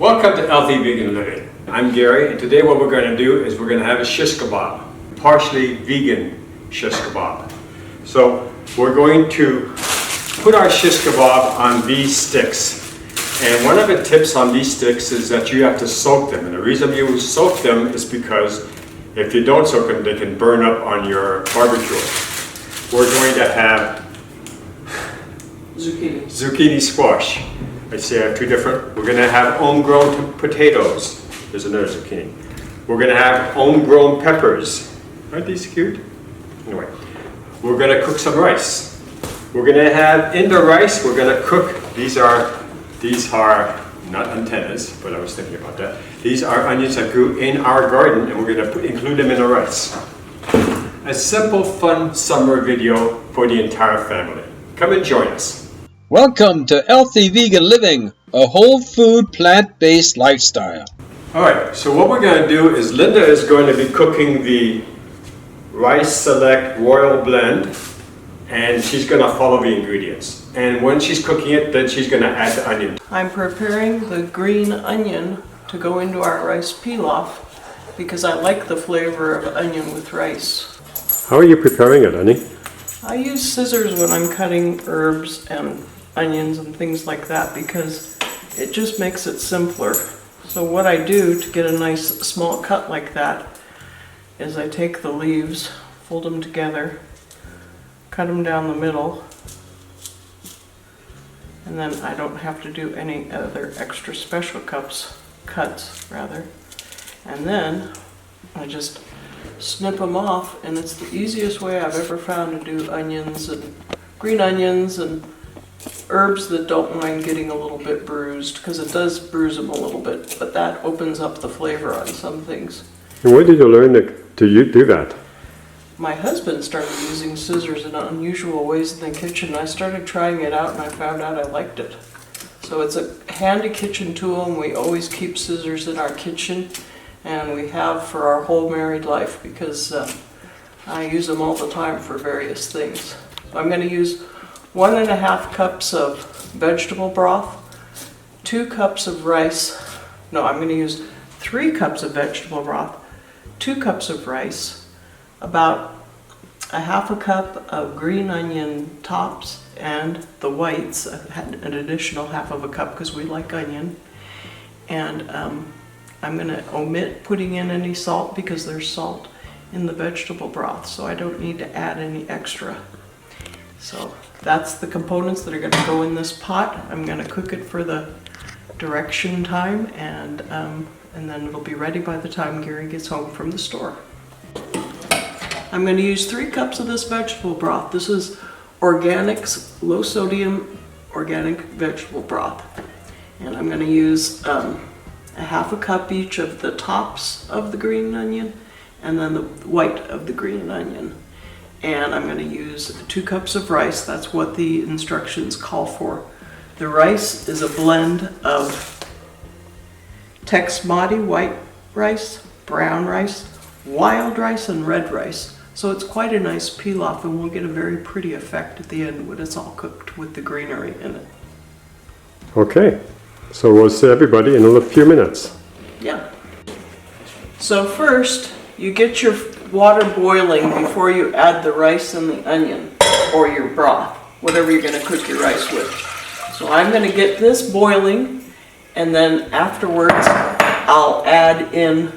Welcome to Healthy Vegan Living. I'm Gary, and today what we're going to do is we're going to have a shish kebab, partially vegan shish kebab. So we're going to put our shish kebab on these sticks. And one of the tips on these sticks is that you have to soak them. And the reason you soak them is because if you don't soak them, they can burn up on your barbecue. We're going to have zucchini squash. I say I have two different. We're going to have homegrown potatoes. There's another zucchini. We're going to have homegrown peppers. Aren't these cute? Anyway, we're going to cook some rice. We're going to have in the rice, we're going to cook, these are not antennas, but I was thinking about that. These are onions that grew in our garden, and we're going to include them in the rice. A simple, fun summer video for the entire family. Come and join us. Welcome to Healthy Vegan Living, a whole food, plant-based lifestyle. Alright, so what we're going to do is Linda is going to be cooking the Rice Select Royal Blend, and she's going to follow the ingredients. And when she's cooking it, then she's going to add the onion. I'm preparing the green onion to go into our rice pilaf because I like the flavor of onion with rice. How are you preparing it, honey? I use scissors when I'm cutting herbs and onions and things like that because it just makes it simpler. So what I do to get a nice small cut like that is I take the leaves, fold them together, cut them down the middle, and then I don't have to do any other extra special cuts, and then I just snip them off, and it's the easiest way I've ever found to do onions and green onions and herbs that don't mind getting a little bit bruised, because it does bruise them a little bit, but that opens up the flavor on some things. And where did you learn to do that? My husband started using scissors in unusual ways in the kitchen. I started trying it out and I found out I liked it. So it's a handy kitchen tool, and we always keep scissors in our kitchen, and we have for our whole married life because I use them all the time for various things. So I'm going to use 1.5 cups of vegetable broth, 2 cups of rice. No, I'm going to use 3 cups of vegetable broth, 2 cups of rice, about 1/2 cup of green onion tops and the whites. I had an additional 1/2 cup because we like onion. And I'm going to omit putting in any salt because there's salt in the vegetable broth, so I don't need to add any extra. So that's the components that are going to go in this pot. I'm going to cook it for the direction time, and then it'll be ready by the time Gary gets home from the store. I'm going to use 3 cups of this vegetable broth. This is Organics, low sodium organic vegetable broth. And I'm going to use 1/2 cup each of the tops of the green onion and then the white of the green onion. And I'm going to use 2 cups of rice. That's what the instructions call for. The rice is a blend of Texmati white rice, brown rice, wild rice, and red rice. So it's quite a nice pilaf, and we'll get a very pretty effect at the end when it's all cooked with the greenery in it. Okay, so we'll see everybody in a few minutes. Yeah. So first, you get your water boiling before you add the rice and the onion, or your broth, whatever you're going to cook your rice with. So I'm going to get this boiling, and then afterwards I'll add in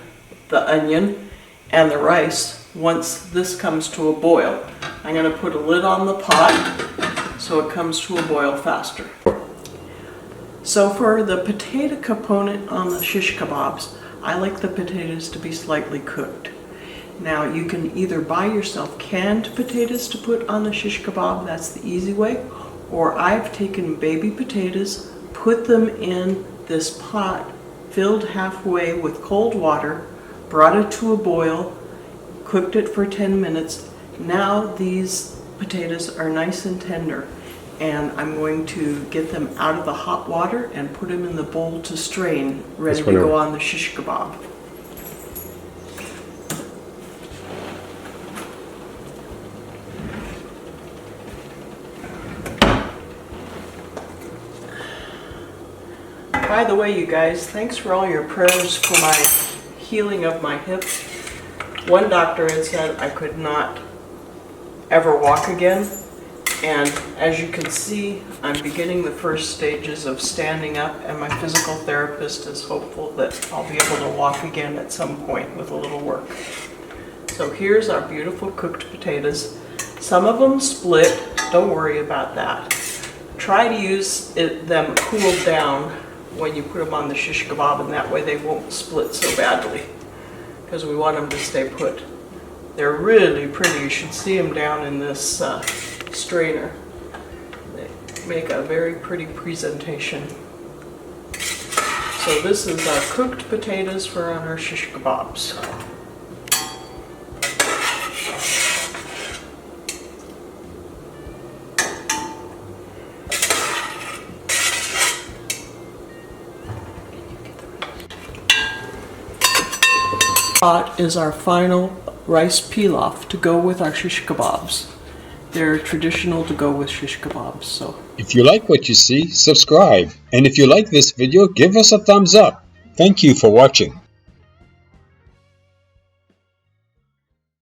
the onion and the rice once this comes to a boil. I'm going to put a lid on the pot so it comes to a boil faster. So for the potato component on the shish kebabs, I like the potatoes to be slightly cooked. Now you can either buy yourself canned potatoes to put on the shish kebab, that's the easy way, or I've taken baby potatoes, put them in this pot, filled halfway with cold water, brought it to a boil, cooked it for 10 minutes. Now these potatoes are nice and tender, and I'm going to get them out of the hot water and put them in the bowl to strain, ready to go on the shish kebab. By the way, you guys, thanks for all your prayers for my healing of my hip. One doctor had said I could not ever walk again, and as you can see, I'm beginning the first stages of standing up, and my physical therapist is hopeful that I'll be able to walk again at some point with a little work. So here's our beautiful cooked potatoes. Some of them split, don't worry about that. Try to use them cooled down when you put them on the shish kebab, and that way they won't split so badly, because we want them to stay put. They're really pretty. You should see them down in this strainer. They make a very pretty presentation. So this is our cooked potatoes for on our shish kebabs. Is our final rice pilaf to go with our shish kebabs. They're traditional to go with shish kebabs. So if you like what you see, subscribe. And if you like this video, give us a thumbs up. Thank you for watching.